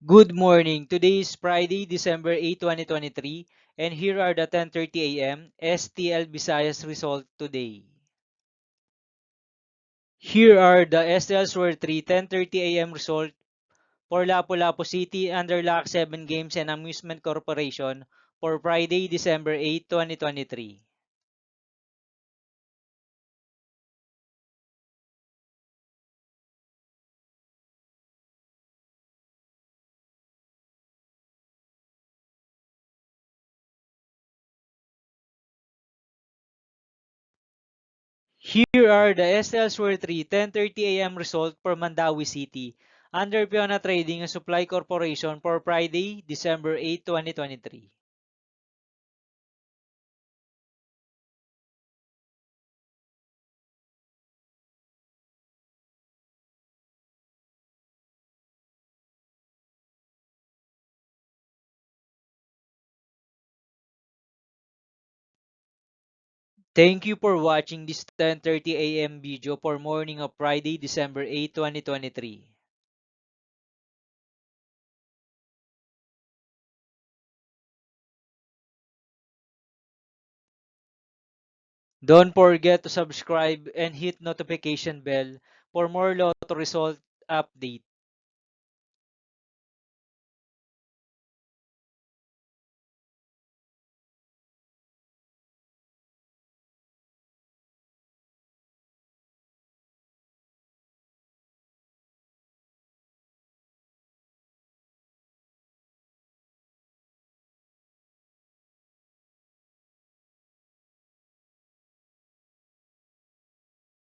Good morning. Today is Friday, December 8, 2023, and here are the 10:30 a.m. STL Visayas result today. Here are the STL Sword 3 10:30 a.m. result for Lapu-Lapu City, Underlock 7 Games and Amusement Corporation for Friday, December 8, 2023. Here are the STL Sword 3 10:30 a.m. result for Mandawi City, under Fiona Trading and Supply Corporation for Friday, December 8, 2023. Thank you for watching this 10:30 a.m. video for morning of Friday, December 8, 2023. Don't forget to subscribe and hit notification bell for more lotto result update.